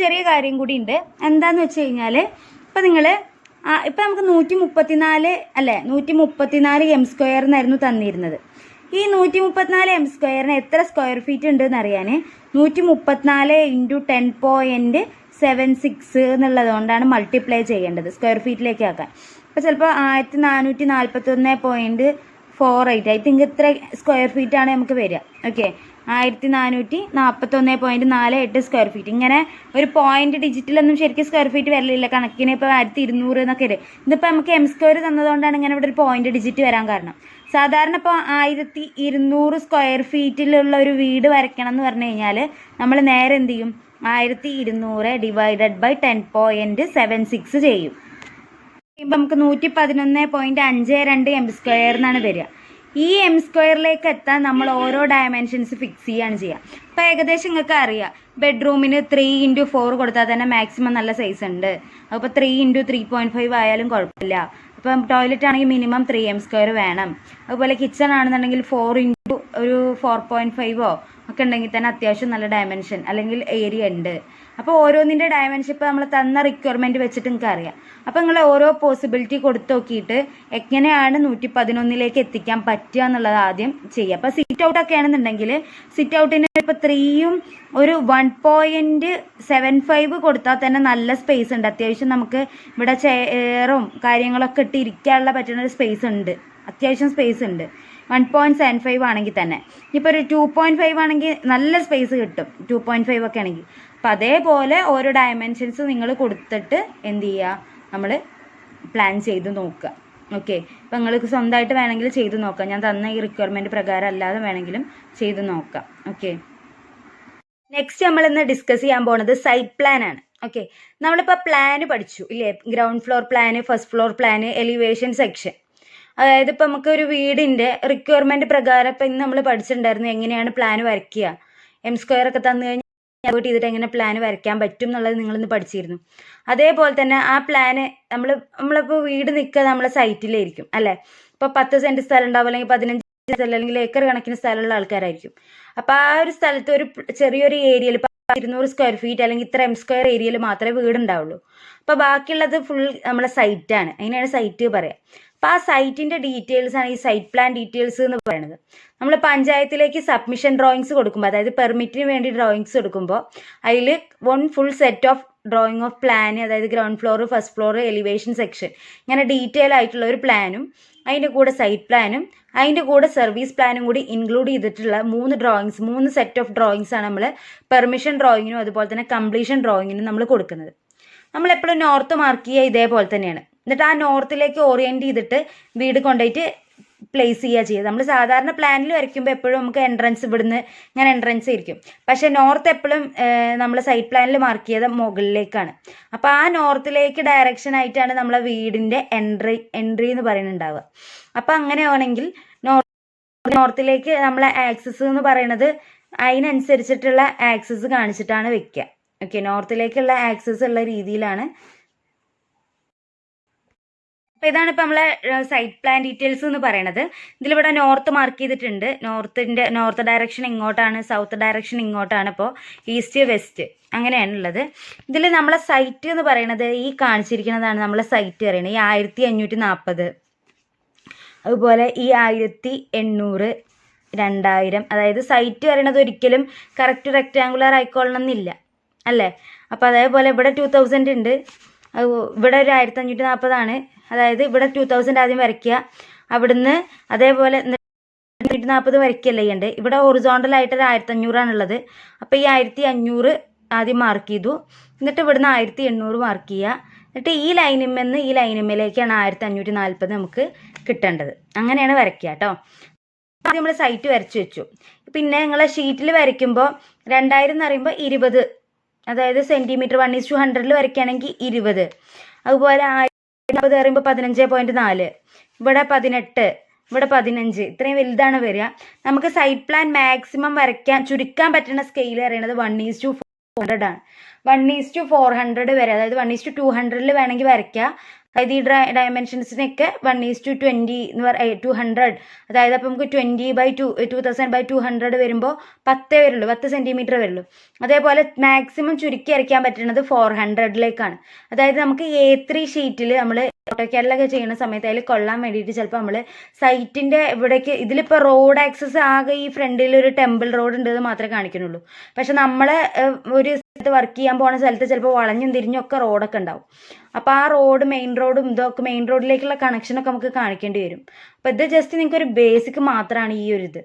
ചെറിയ കാര്യം കൂടി ഉണ്ട്. എന്താന്ന് വെച്ച് കഴിഞ്ഞാൽ ഇപ്പം നിങ്ങൾ ഇപ്പം നമുക്ക് 134 അല്ലേ 134 m² എന്നായിരുന്നു തന്നിരുന്നത്. ഈ 134 m² എത്ര സ്ക്വയർ ഫീറ്റ് ഉണ്ടെന്ന് അറിയാൻ 134 × 10.76 എന്നുള്ളതുകൊണ്ടാണ് മൾട്ടിപ്ലൈ ചെയ്യേണ്ടത് സ്ക്വയർ ഫീറ്റിലേക്ക് ആക്കാൻ. അപ്പോൾ ചിലപ്പോൾ 1441.48 ഐ തിങ്ക് ഇത്ര സ്ക്വയർ ഫീറ്റാണ് നമുക്ക് വരിക. Okay, 1441.48 square feet. ഇങ്ങനെ ഒരു പോയിന്റ് ഡിജിറ്റിലൊന്നും ശരിക്കും സ്ക്വയർ ഫീറ്റ് വരലില്ല, കണക്കിന് ഇപ്പോൾ 1200 എന്നൊക്കെ വരും. ഇതിപ്പോൾ നമുക്ക് m² തന്നതുകൊണ്ടാണ് ഇങ്ങനെ ഇവിടെ ഒരു പോയിന്റ് ഡിജിറ്റ് വരാൻ കാരണം. സാധാരണ ഇപ്പോൾ 1200 സ്ക്വയർ ഫീറ്റിലുള്ള ഒരു വീട് വരയ്ക്കണം എന്ന് പറഞ്ഞു കഴിഞ്ഞാൽ നമ്മൾ നേരെ എന്ത് ചെയ്യും, 1200 ഡിവൈഡഡ് ബൈ 10.76 ചെയ്യും. ഇപ്പം നമുക്ക് 111.52 m² എന്നാണ് വരിക. ഈ m² എത്താൻ നമ്മൾ ഓരോ ഡയമെൻഷൻസ് ഫിക്സ് ചെയ്യുകയാണ് ചെയ്യുക. അപ്പോൾ ഏകദേശം നിങ്ങൾക്ക് അറിയാം, ബെഡ്റൂമിന് 3x4 കൊടുത്താൽ തന്നെ മാക്സിമം നല്ല സൈസ് ഉണ്ട്. അപ്പോൾ 3x3.5 ആയാലും കുഴപ്പമില്ല. അപ്പം ടോയ്ലറ്റ് ആണെങ്കിൽ മിനിമം 3 m² വേണം. അതുപോലെ കിച്ചൺ ആണെന്നുണ്ടെങ്കിൽ 4x4.5 ഒക്കെ ഉണ്ടെങ്കിൽ തന്നെ അത്യാവശ്യം നല്ല ഡയമെൻഷൻ അല്ലെങ്കിൽ ഏരിയ ഉണ്ട്. അപ്പോൾ ഓരോന്നിൻ്റെ ഡയമെൻഷൻ ഇപ്പോൾ നമ്മൾ തന്ന റിക്വയർമെൻറ്റ് വെച്ചിട്ട് നിങ്ങൾക്ക് അറിയാം. അപ്പോൾ നിങ്ങൾ ഓരോ പോസിബിലിറ്റി കൊടുത്ത് നോക്കിയിട്ട് എങ്ങനെയാണ് 111 എത്തിക്കാൻ പറ്റുക എന്നുള്ളത് ആദ്യം ചെയ്യുക. അപ്പോൾ സിറ്റ് ഔട്ട് ഒക്കെ ആണെന്നുണ്ടെങ്കിൽ സിറ്റ് ഔട്ടിന് ഇപ്പോൾ 3ഉം ഒരു 1.75 കൊടുത്താൽ തന്നെ നല്ല സ്പേസ് ഉണ്ട്. അത്യാവശ്യം നമുക്ക് ഇവിടെ ചെയറും കാര്യങ്ങളൊക്കെ ഇട്ട് ഇരിക്കാനുള്ള പറ്റുന്ന ഒരു സ്പേസ് ഉണ്ട്, അത്യാവശ്യം സ്പേസ് ഉണ്ട്. 1.75 ആണെങ്കിൽ തന്നെ. ഇപ്പോൾ ഒരു 2.5 ആണെങ്കിൽ നല്ല സ്പേസ് കിട്ടും, 2.5 ഒക്കെ ആണെങ്കിൽ. അപ്പം അതേപോലെ ഓരോ ഡയമെൻഷൻസ് നിങ്ങൾ കൊടുത്തിട്ട് എന്ത് ചെയ്യുക, നമ്മൾ പ്ലാൻ ചെയ്ത് നോക്കുക. ഓക്കെ, ഇപ്പം നിങ്ങൾക്ക് സ്വന്തമായിട്ട് വേണമെങ്കിൽ ചെയ്ത് നോക്കാം. ഞാൻ തന്ന ഈ റിക്വയർമെൻറ്റ് പ്രകാരം അല്ലാതെ വേണമെങ്കിലും ചെയ്ത് നോക്കാം. ഓക്കെ, നെക്സ്റ്റ് നമ്മൾ ഇന്ന് ഡിസ്കസ് ചെയ്യാൻ പോകുന്നത് സൈറ്റ് പ്ലാൻ ആണ്. ഓക്കെ, നമ്മളിപ്പോൾ പ്ലാന് പഠിച്ചു ഇല്ലേ, ground floor plan, first floor plan, elevation section. അതായത് ഇപ്പം നമുക്ക് ഒരു വീടിൻ്റെ റിക്വയർമെൻറ്റ് പ്രകാരം ഇപ്പം ഇന്ന് നമ്മൾ പഠിച്ചിട്ടുണ്ടായിരുന്നു എങ്ങനെയാണ് പ്ലാൻ വരയ്ക്കുക. m² ഒക്കെ തന്നു കഴിഞ്ഞാൽ പോയിട്ട് ചെയ്തിട്ട് എങ്ങനെ പ്ലാൻ വരയ്ക്കാൻ പറ്റും എന്നുള്ളത് നിങ്ങളിന്ന് പഠിച്ചിരുന്നു. അതേപോലെ തന്നെ ആ പ്ലാന് നമ്മളിപ്പോൾ വീട് നിൽക്കുക നമ്മളെ സൈറ്റിലായിരിക്കും അല്ലേ. ഇപ്പോൾ 10 സെൻറ്റ് സ്ഥലം ഉണ്ടാവും, അല്ലെങ്കിൽ 15 സ്ഥലം, അല്ലെങ്കിൽ ഏക്കർ കണക്കിന് സ്ഥലമുള്ള ആൾക്കാരായിരിക്കും. അപ്പോൾ ആ ഒരു സ്ഥലത്ത് ഒരു ചെറിയൊരു ഏരിയയിൽ ഇപ്പോൾ 200 സ്ക്വയർ ഫീറ്റ് അല്ലെങ്കിൽ ഇത്ര m² ഏരിയയിൽ മാത്രമേ വീടുണ്ടാവുള്ളൂ. അപ്പോൾ ബാക്കിയുള്ളത് ഫുൾ നമ്മളെ സൈറ്റാണ്, അതിനാണ് സൈറ്റ് പറയുക. അപ്പോൾ ആ സൈറ്റിൻ്റെ ഡീറ്റെയിൽസ് ആണ് ഈ സൈറ്റ് പ്ലാൻ ഡീറ്റെയിൽസ് എന്ന് പറയുന്നത്. നമ്മൾ പഞ്ചായത്തിലേക്ക് സബ്മിഷൻ ഡ്രോയിങ്സ് കൊടുക്കുമ്പോൾ, അതായത് പെർമിറ്റിന് വേണ്ടി ഡ്രോയിങ്സ് കൊടുക്കുമ്പോൾ അതിൽ full set of drawing of plan, അതായത് ground floor, first floor, elevation section, ഇങ്ങനെ ഡീറ്റെയിൽ ആയിട്ടുള്ള ഒരു പ്ലാനും അതിൻ്റെ കൂടെ സൈറ്റ് പ്ലാനും അതിൻ്റെ കൂടെ സർവീസ് പ്ലാനും കൂടി ഇൻക്ലൂഡ് ചെയ്തിട്ടുള്ള 3 സെറ്റ് ഓഫ് ഡ്രോയിങ്സ് ആണ് നമ്മൾ പെർമിഷൻ ഡ്രോയിങ്ങിനും അതുപോലെ തന്നെ കംപ്ലീഷൻ ഡ്രോയിങ്ങിനും നമ്മൾ കൊടുക്കുന്നത്. നമ്മളെപ്പോഴും നോർത്ത് മാർക്ക് ചെയ്യുക ഇതേപോലെ തന്നെയാണ്. എന്നിട്ട് ആ നോർത്തിലേക്ക് ഓറിയൻറ്റ് ചെയ്തിട്ട് വീട് കൊണ്ടുപോയിട്ട് പ്ലേസ് ചെയ്യുക. നമ്മൾ സാധാരണ പ്ലാനിൽ വരയ്ക്കുമ്പോൾ എപ്പോഴും നമുക്ക് എൻട്രൻസ് ഇവിടുന്ന് ഇങ്ങനെ എൻട്രൻസ് ആയിരിക്കും. പക്ഷേ നോർത്ത് എപ്പോഴും നമ്മൾ സൈറ്റ് പ്ലാനിൽ മാർക്ക് ചെയ്ത മുകളിലേക്കാണ്. അപ്പോൾ ആ നോർത്തിലേക്ക് ഡയറക്ഷൻ ആയിട്ടാണ് നമ്മളെ വീടിൻ്റെ എൻട്രി എന്ന് പറയുന്നുണ്ടാവുക. അപ്പോൾ അങ്ങനെയാണെങ്കിൽ നോർത്തിലേക്ക് നമ്മളെ ആക്സസ് എന്ന് പറയുന്നത് അതിനനുസരിച്ചിട്ടുള്ള ആക്സസ് കാണിച്ചിട്ടാണ് വെക്കുക. ഓക്കെ, നോർത്തിലേക്കുള്ള ആക്സസ് ഉള്ള രീതിയിലാണ്. അപ്പോൾ ഇതാണ് ഇപ്പോൾ നമ്മളെ സൈറ്റ് പ്ലാൻ ഡീറ്റെയിൽസ് എന്ന് പറയുന്നത്. ഇതിലിവിടെ നോർത്ത് മാർക്ക് ചെയ്തിട്ടുണ്ട്. നോർത്ത് ഡയറക്ഷൻ ഇങ്ങോട്ടാണ്, സൗത്ത് ഡയറക്ഷൻ ഇങ്ങോട്ടാണ്. ഇപ്പോൾ ഈസ്റ്റ് വെസ്റ്റ് അങ്ങനെയാണുള്ളത്. ഇതിൽ നമ്മളെ സൈറ്റ് എന്ന് പറയുന്നത് ഈ കാണിച്ചിരിക്കുന്നതാണ് നമ്മളെ സൈറ്റ് പറയുന്നത്. ഈ 1540, അതുപോലെ ഈ 1800, 2000. അതായത് സൈറ്റ് പറയുന്നത് ഒരിക്കലും കറക്റ്റ് റെക്റ്റാങ്കുലർ ആയിക്കൊള്ളണം എന്നില്ല അല്ലേ. അപ്പോൾ അതേപോലെ ഇവിടെ 2000 ഉണ്ട്, ഇവിടെ ഒരു 1540 അതായത് ഇവിടെ 2000 ആദ്യം വരയ്ക്കുക, അവിടുന്ന് അതേപോലെ 140 വരയ്ക്കല്ലേ ചെയ്യണ്ടേ. ഇവിടെ ഹൊറിസോണ്ടലായിട്ട് ഒരു 1500 ഉള്ളത്. അപ്പോൾ ഈ 1500 ആദ്യം മാർക്ക് ചെയ്തു, എന്നിട്ട് ഇവിടുന്ന് 1800 മാർക്ക് ചെയ്യുക. എന്നിട്ട് ഈ ലൈനിന്മേലേക്കാണ് 1540 നമുക്ക് കിട്ടേണ്ടത്. അങ്ങനെയാണ് വരയ്ക്കുക കേട്ടോ. ആദ്യം നമ്മൾ സൈറ്റ് വരച്ച് വെച്ചു. പിന്നെ നിങ്ങളെ ഷീറ്റിൽ വരയ്ക്കുമ്പോൾ 2000 എന്ന് പറയുമ്പോൾ 20, അതായത് സെൻറ്റിമീറ്റർ 1:100 വരയ്ക്കുകയാണെങ്കിൽ 20. അതുപോലെ 1040 പറയുമ്പോൾ 15.4, ഇവിടെ 18, ഇവിടെ 15. ഇത്രയും വലുതാണ് വരിക. നമുക്ക് സൈറ്റ് പ്ലാൻ മാക്സിമം ചുരുക്കാൻ പറ്റുന്ന സ്കെയിൽ പറയുന്നത് 1:400 ആണ്. 1:400 വരെ, അതായത് 1:200 വേണമെങ്കിൽ വരയ്ക്കുക. അതായത് ഈ ഡയമെൻഷൻസിനൊക്കെ 1:20 എന്ന് 200, അതായത് അപ്പം നമുക്ക് 20/2000/200 വരുമ്പോൾ 10 വരുള്ളൂ, 10 സെൻറ്റിമീറ്റർ വരുള്ളൂ. അതേപോലെ മാക്സിമം ചുരുക്കി അരയ്ക്കാൻ പറ്റുന്നത് 400ലേക്കാണ്. അതായത് നമുക്ക് A3 ഷീറ്റിൽ നമ്മൾ ഓട്ടോക്യാഡിലൊക്കെ ചെയ്യുന്ന സമയത്ത് അതിൽ കൊള്ളാൻ വേണ്ടിയിട്ട് ചിലപ്പോൾ നമ്മൾ സൈറ്റിൻ്റെ ഇവിടേക്ക് ഇതിലിപ്പോൾ റോഡ് ആക്സസ് ആകെ ഈ ഫ്രണ്ടിൽ ഒരു ടെമ്പിൾ റോഡ് ഉണ്ടെന്ന് മാത്രമേ കാണിക്കുന്നുള്ളൂ. പക്ഷെ നമ്മൾ ഒരു സ്ഥലത്ത് വർക്ക് ചെയ്യാൻ പോകുന്ന സ്ഥലത്ത് ചിലപ്പോൾ വളഞ്ഞും തിരിഞ്ഞൊക്കെ റോഡൊക്കെ ഉണ്ടാവും. അപ്പോൾ ആ റോഡ് മെയിൻ റോഡും ഇതൊക്കെ മെയിൻ റോഡിലേക്കുള്ള കണക്ഷനൊക്കെ നമുക്ക് കാണിക്കേണ്ടി വരും. അപ്പോൾ ഇത് ജസ്റ്റ് നിങ്ങൾക്ക് ഒരു ബേസിക് മാത്രമാണ് ഈ ഒരു ഇത്.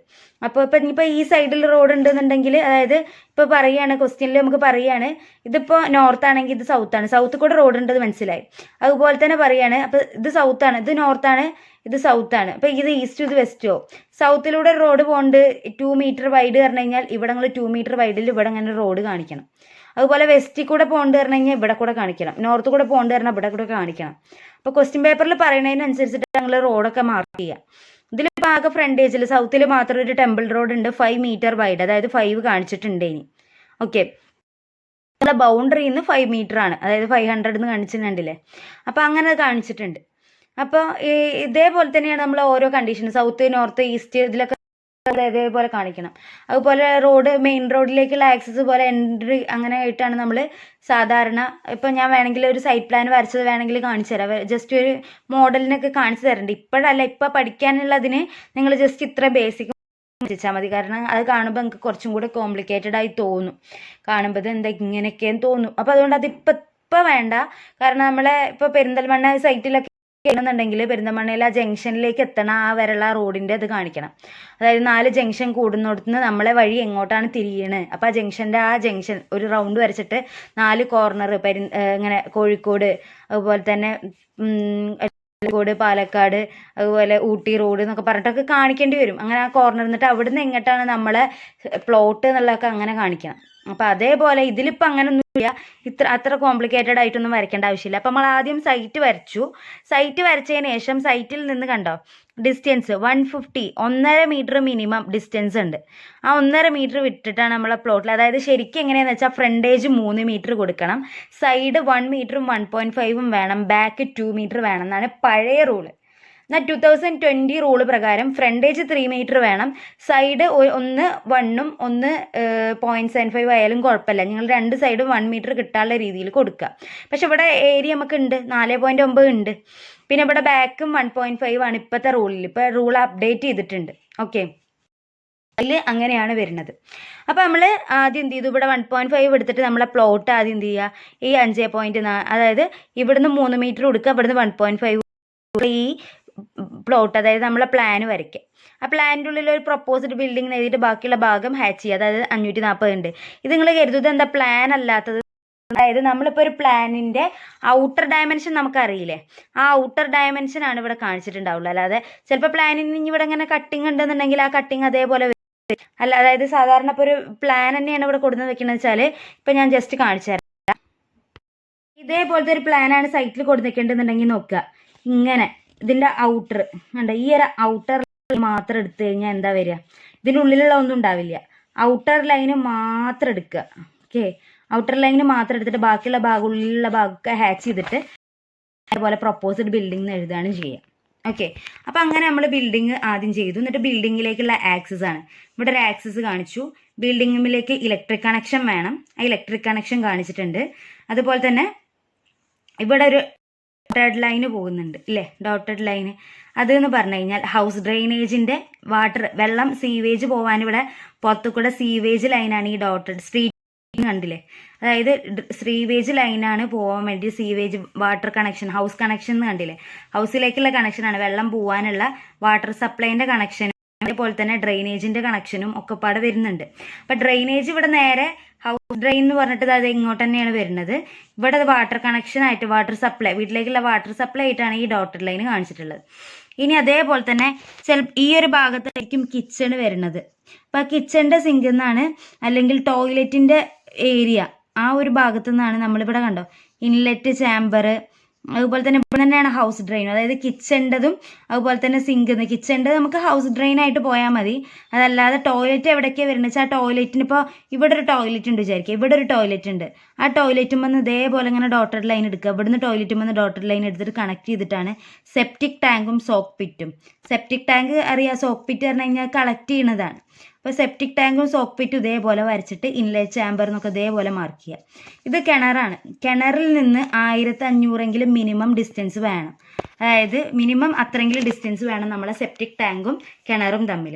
അപ്പോൾ ഇനിയിപ്പോൾ ഈ സൈഡിൽ റോഡ് ഉണ്ടെന്നുണ്ടെങ്കിൽ, അതായത് ഇപ്പോൾ പറയുകയാണ് ക്വസ്റ്റ്യനിൽ നമുക്ക് പറയുകയാണ് ഇതിപ്പോൾ നോർത്ത് ആണെങ്കിൽ ഇത് സൗത്താണ്, സൗത്ത് കൂടെ റോഡ് ഉണ്ടെന്ന് മനസ്സിലായി. അതുപോലെ തന്നെ പറയുകയാണ് അപ്പോൾ ഇത് സൗത്താണ്, ഇത് നോർത്താണ്, ഇത് സൗത്താണ്. അപ്പോൾ ഇത് ഈസ്റ്റ്, ഇത് വെസ്റ്റോ. സൗത്തിലൂടെ റോഡ് പോകുന്നുണ്ട് 2 മീറ്റർ വൈഡ് പറഞ്ഞു കഴിഞ്ഞാൽ ഇവിടെ നിങ്ങൾ 2 മീറ്റർ വൈഡിൽ ഇവിടെ അങ്ങനെ റോഡ് കാണിക്കണം. അതുപോലെ വെസ്റ്റിൽ കൂടെ പോകേണ്ടി പറഞ്ഞു കഴിഞ്ഞാൽ ഇവിടെ കൂടെ കാണിക്കണം, നോർത്ത് കൂടെ പോകേണ്ടി പറഞ്ഞാൽ ഇവിടെ കൂടെ കാണിക്കണം. അപ്പോൾ ക്വസ്റ്റ്യൻ പേപ്പറിൽ പറയുന്നതിനനുസരിച്ചിട്ട് ഞങ്ങൾ റോഡൊക്കെ മാർക്ക് ചെയ്യുക. ഇതിലിപ്പോൾ ആകെ ഫ്രണ്ടേജിൽ സൗത്തിൽ മാത്രം ഒരു ടെമ്പിൾ റോഡ് ഉണ്ട് 5 മീറ്റർ വൈഡ്, അതായത് 5 കാണിച്ചിട്ടുണ്ട്. ഇനി ഓക്കെ, നമ്മുടെ ബൗണ്ടറിയിൽ നിന്ന് 5 മീറ്റർ ആണ്, അതായത് 500 എന്ന് കാണിച്ചിട്ടുണ്ടല്ലേ. അപ്പോൾ അങ്ങനെ കാണിച്ചിട്ടുണ്ട്. അപ്പോൾ ഇതേപോലെ തന്നെയാണ് നമ്മൾ ഓരോ കണ്ടീഷൻ, സൗത്ത് നോർത്ത് ഈസ്റ്റ് ഇതിലൊക്കെ ഇതേപോലെ കാണിക്കണം. അതുപോലെ റോഡ് മെയിൻ റോഡിലേക്കുള്ള ആക്സസ് പോലെ എൻട്രി അങ്ങനെ ആയിട്ടാണ് നമ്മൾ സാധാരണ. ഇപ്പം ഞാൻ വേണമെങ്കിൽ ഒരു സൈറ്റ് പ്ലാൻ വരച്ചത് വേണമെങ്കിൽ കാണിച്ചു തരാം, ജസ്റ്റ് ഒരു മോഡലിനൊക്കെ കാണിച്ചു തരണ്ട്. ഇപ്പോഴല്ല, ഇപ്പം പഠിക്കാനുള്ളതിന് നിങ്ങൾ ജസ്റ്റ് ഇത്ര ബേസിക് വെച്ചാൽ മതി. കാരണം അത് കാണുമ്പോൾ നിങ്ങൾക്ക് കുറച്ചും കൂടെ കോംപ്ലിക്കേറ്റഡ് ആയി തോന്നും, കാണുമ്പോൾ എന്താ ഇങ്ങനെയൊക്കെയെന്ന് തോന്നും. അപ്പോൾ അതുകൊണ്ട് അതിപ്പോൾ വേണ്ട. കാരണം നമ്മളെ ഇപ്പോൾ പെരിന്തൽമണ്ണ സൈറ്റിലൊക്കെ ുണ്ടെങ്കിൽ പെരിന്തൽമണ്ണയിൽ ആ ജംഗ്ഷനിലേക്ക് എത്തണം, ആ വരെയുള്ള റോഡിൻ്റെ അത് കാണിക്കണം. അതായത് 4 ജംഗ്ഷൻ കൂടുന്നിടത്തുനിന്ന് നമ്മളെ വഴി എങ്ങോട്ടാണ് തിരിയണത്. അപ്പോൾ ആ ജംഗ്ഷൻ ഒരു റൗണ്ട് വരച്ചിട്ട് 4 കോർണർ ഇങ്ങനെ കോഴിക്കോട്, അതുപോലെ തന്നെ കോഴിക്കോട്, പാലക്കാട്, അതുപോലെ ഊട്ടി റോഡ് എന്നൊക്കെ പറഞ്ഞിട്ടൊക്കെ കാണിക്കേണ്ടി വരും. അങ്ങനെ ആ കോർണർ എന്നിട്ട് അവിടുന്ന് എങ്ങോട്ടാണ് നമ്മളെ പ്ലോട്ട് എന്നുള്ളതൊക്കെ അങ്ങനെ കാണിക്കണം. അപ്പോൾ അതേപോലെ ഇതിലിപ്പോൾ അങ്ങനൊന്നുമില്ല, അത്ര കോംപ്ലിക്കേറ്റഡ് ആയിട്ടൊന്നും വരയ്ക്കേണ്ട ആവശ്യമില്ല. അപ്പോൾ നമ്മൾ ആദ്യം സൈറ്റ് വരച്ചു. സൈറ്റ് വരച്ചതിന് ശേഷം സൈറ്റിൽ നിന്ന് കണ്ടോ ഡിസ്റ്റൻസ് 150, 1.5 മീറ്റർ മിനിമം ഡിസ്റ്റൻസ് ഉണ്ട്. ആ 1.5 മീറ്റർ വിട്ടിട്ടാണ് നമ്മളെ പ്ലോട്ടിൽ. അതായത് ശരിക്കും എങ്ങനെയാണെന്ന് വെച്ചാൽ ഫ്രണ്ടേജ് 3 മീറ്റർ കൊടുക്കണം, സൈഡ് 1 മീറ്ററും 1.5ഉം വേണം, ബാക്ക് 2 മീറ്റർ വേണം എന്നാണ് പഴയ റൂള്. എന്നാൽ 2020 റൂള് പ്രകാരം ഫ്രണ്ടേജ് 3 മീറ്റർ വേണം, സൈഡ് 1 0.75 ആയാലും കുഴപ്പമില്ല, നിങ്ങൾ 2 സൈഡും 1 മീറ്റർ കിട്ടാനുള്ള രീതിയിൽ കൊടുക്കുക. പക്ഷെ ഇവിടെ ഏരിയ നമുക്ക് ഉണ്ട് 4.9 ഉണ്ട്. പിന്നെ ഇവിടെ ബാക്കും 1.5 ആണ് ഇപ്പോഴത്തെ റൂളിൽ. ഇപ്പോൾ റൂൾ അപ്ഡേറ്റ് ചെയ്തിട്ടുണ്ട്. ഓക്കെ, അതിൽ അങ്ങനെയാണ് വരുന്നത്. അപ്പോൾ നമ്മൾ ആദ്യം എന്ത് ചെയ്തു, ഇവിടെ 1.5 എടുത്തിട്ട് നമ്മളെ പ്ലോട്ട് ആദ്യം എന്ത് ചെയ്യുക, ഈ 5.4, അതായത് ഇവിടുന്ന് 3 മീറ്റർ കൊടുക്കുക, ഇവിടുന്ന് 1.5 ഈ പ്ലോട്ട്, അതായത് നമ്മളെ പ്ലാൻ വരയ്ക്കുക. ആ പ്ലാനിൻ്റെ ഉള്ളിൽ ഒരു പ്രൊപ്പോസ്ഡ് ബിൽഡിംഗ് എഴുതിയിട്ട് ബാക്കിയുള്ള ഭാഗം ഹാച്ച് ചെയ്യുക. അതായത് 540 ഉണ്ട്. ഇത് നിങ്ങൾ കരുതുന്നത് എന്താ പ്ലാൻ അല്ലാത്തത്, അതായത് നമ്മളിപ്പോൾ ഒരു പ്ലാനിൻ്റെ ഔട്ടർ ഡയമെൻഷൻ നമുക്കറിയില്ലേ, ആ ഔട്ടർ ഡയമെൻഷൻ ആണ് ഇവിടെ കാണിച്ചിട്ടുണ്ടാവുള്ളൂ. അല്ലാതെ ചിലപ്പോൾ പ്ലാനിന് ഇവിടെ ഇങ്ങനെ കട്ടിങ് ഉണ്ടെന്നുണ്ടെങ്കിൽ ആ കട്ടിങ് അതേപോലെ അല്ല. അതായത് സാധാരണ ഇപ്പോൾ ഒരു പ്ലാൻ തന്നെയാണ് ഇവിടെ കൊടുന്ന് വെക്കുന്നത് വെച്ചാൽ, ഇപ്പം ഞാൻ ജസ്റ്റ് കാണിച്ചു തരാം. ഇതേപോലത്തെ ഒരു പ്ലാനാണ് സൈറ്റിൽ കൊടുന്ന് വെക്കേണ്ടതെന്നുണ്ടെങ്കിൽ നോക്കുക, ഇങ്ങനെ ഇതിൻ്റെ ഔട്ടർ കണ്ടോ, ഈ ഒരു ഔട്ടർ മാത്രം എടുത്തു കഴിഞ്ഞാൽ എന്താ വരിക, ഇതിൻ്റെ ഉള്ളിലുള്ള ഒന്നും ഉണ്ടാവില്ല. ഔട്ടർ ലൈന് മാത്രം എടുക്കുക. ഓക്കെ, ഔട്ടർ ലൈന് മാത്രം എടുത്തിട്ട് ബാക്കിയുള്ള ഉള്ളിലുള്ള ഭാഗമൊക്കെ ഹാച്ച് ചെയ്തിട്ട് അതേപോലെ പ്രൊപ്പോസ്ഡ് ബിൽഡിംഗ് എന്ന് എഴുതുകയാണ് ചെയ്യുക. ഓക്കെ, അപ്പം അങ്ങനെ നമ്മൾ ബിൽഡിങ് ആദ്യം ചെയ്തു. എന്നിട്ട് ബിൽഡിങ്ങിലേക്കുള്ള ആക്സസ് ആണ്, ഇവിടെ ഒരു ആക്സസ് കാണിച്ചു. ബിൽഡിങ്ങിലേക്ക് ഇലക്ട്രിക് കണക്ഷൻ വേണം, ആ ഇലക്ട്രിക് കണക്ഷൻ കാണിച്ചിട്ടുണ്ട്. അതുപോലെ തന്നെ ഇവിടെ ഒരു ഡോട്ടഡ് ലൈന് പോകുന്നുണ്ട് ഇല്ലേ, ഡോട്ടഡ് ലൈന്. അതെന്ന് പറഞ്ഞു കഴിഞ്ഞാൽ ഹൗസ് ഡ്രെയിനേജിൻ്റെ വെള്ളം സീവേജ് പോകാൻ ഇവിടെ പുറത്തു കൂടെ സീവേജ് ലൈനാണ് ഈ ഡോട്ടഡ് സ്ട്രീറ്റ് കണ്ടില്ലേ. അതായത് സീവേജ് ലൈനാണ് പോകാൻ വേണ്ടി sewage water connection, house connection എന്ന് കണ്ടില്ലേ, ഹൗസിലേക്കുള്ള കണക്ഷനാണ്, വെള്ളം പോകാനുള്ള വാട്ടർ സപ്ലൈൻ്റെ കണക്ഷനും അതേപോലെ തന്നെ ഡ്രെയിനേജിൻ്റെ കണക്ഷനും ഒക്കെ പാടെ വരുന്നുണ്ട്. അപ്പം ഡ്രെയിനേജ് ഇവിടെ നേരെ ഹൗസ് ഡ്രെയിൻ എന്ന് പറഞ്ഞിട്ട് അത് ഇങ്ങോട്ട് തന്നെയാണ് വരുന്നത്. ഇവിടെ വാട്ടർ കണക്ഷൻ ആയിട്ട് വാട്ടർ സപ്ലൈ, വീട്ടിലേക്കുള്ള വാട്ടർ സപ്ലൈ ആയിട്ടാണ് ഈ ഡോട്ടഡ് ലൈൻ കാണിച്ചിട്ടുള്ളത്. ഇനി അതേപോലെ തന്നെ ഈ ഒരു ഭാഗത്തായിരിക്കും കിച്ചൺ വരുന്നത്. അപ്പം ആ കിച്ചണിൻ്റെ സിങ്കിൽ നിന്നാണ്, അല്ലെങ്കിൽ ടോയ്ലറ്റിൻ്റെ ഏരിയ ആ ഒരു ഭാഗത്തു നിന്നാണ് നമ്മളിവിടെ കണ്ടോ ഇൻലെറ്റ് ചാമ്പർ, അതുപോലെ തന്നെ ഇവിടെ തന്നെയാണ് ഹൗസ് ഡ്രെയിൻ, അതായത് കിച്ചൻ്റെതും അതുപോലെ തന്നെ സിങ്ക്. കിച്ചൻ്റെ നമുക്ക് ഹൗസ് ഡ്രെയിൻ ആയിട്ട് പോയാൽ മതി. അതല്ലാതെ ടോയ്ലറ്റ് എവിടേക്കാണ് വരുന്നത് വെച്ചാൽ ആ ടോയ്ലറ്റിന് ഇപ്പോൾ ഇവിടെ ഒരു ടോയ്ലറ്റ് ഉണ്ട് വിചാരിക്കുക, ഇവിടെ ഒരു ടോയ്ലറ്റ് ഉണ്ട്. ആ ടോയ്ലറ്റും വന്ന് ഇതേപോലെ ഇങ്ങനെ ഡോട്ടഡ് ലൈൻ എടുക്കുക. ഇവിടുന്ന് ടോയ്ലറ്റും വന്ന് ഡോട്ടഡ് ലൈൻ എടുത്തിട്ട് കണക്ട് ചെയ്തിട്ടാണ് സെപ്റ്റിക് ടാങ്കും സോക്ക് പിറ്റും. സെപ്റ്റിക് ടാങ്ക് അറിയാം, സോക്ക് പിറ്റ് പറഞ്ഞു കഴിഞ്ഞാൽ കളക്ട് ചെയ്യുന്നതാണ്. അപ്പോൾ സെപ്റ്റിക് ടാങ്കും സോക്ക് പിറ്റും ഇതേപോലെ വരച്ചിട്ട് ഇൻലെറ്റ് ചാമ്പർ എന്നൊക്കെ ഇതേപോലെ മാർക്ക് ചെയ്യുക. ഇത് കിണറാണ്. കിണറിൽ നിന്ന് 1500 മിനിമം ഡിസ്റ്റൻസ് വേണം. അതായത് മിനിമം അത്രയെങ്കിലും ഡിസ്റ്റൻസ് വേണം നമ്മളെ സെപ്റ്റിക് ടാങ്കും കിണറും തമ്മിൽ.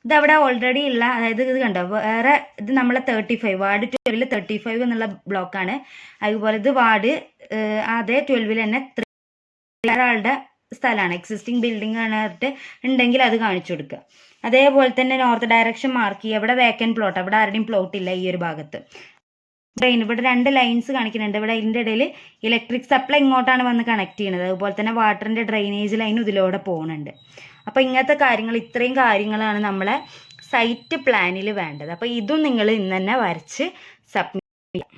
ഇതവിടെ ഓൾറെഡി ഉള്ള, അതായത് ഇത് കണ്ടോ, വേറെ ഇത് നമ്മളെ 35 വാർഡ് 12 35 എന്നുള്ള ബ്ലോക്കാണ്. അതുപോലെ ഇത് വാർഡ് അതേ 12 തന്നെ ഒരാളുടെ സ്ഥലമാണ്, എക്സിസ്റ്റിംഗ് ബിൽഡിംഗ് ആയിട്ട് ഉണ്ടെങ്കിൽ അത് കാണിച്ചു കൊടുക്കുക. അതേപോലെ തന്നെ നോർത്ത് ഡയറക്ഷൻ മാർക്ക് ചെയ്യുക. ഇവിടെ വേക്കൻറ്റ് പ്ലോട്ട്, അവിടെ ആരുടെയും പ്ലോട്ട് ഇല്ല ഈ ഒരു ഭാഗത്ത്. ഇവിടെ 2 ലൈൻസ് കാണിക്കുന്നുണ്ട്. ഇവിടെ ഇതിൻ്റെ ഇടയിൽ ഇലക്ട്രിക് സപ്ലൈ ഇങ്ങോട്ടാണ് വന്ന് കണക്ട് ചെയ്യുന്നത്. അതുപോലെ തന്നെ വാട്ടറിൻ്റെ ഡ്രെയിനേജ് ലൈൻ ഇതിലൂടെ പോകുന്നുണ്ട്. അപ്പോൾ ഇങ്ങനത്തെ കാര്യങ്ങൾ, ഇത്രയും കാര്യങ്ങളാണ് നമ്മളെ സൈറ്റ് പ്ലാനിൽ വേണ്ടത്. അപ്പോൾ ഇതും നിങ്ങൾ ഇന്ന് തന്നെ വരച്ച് സബ്മിറ്റ് ചെയ്യാം.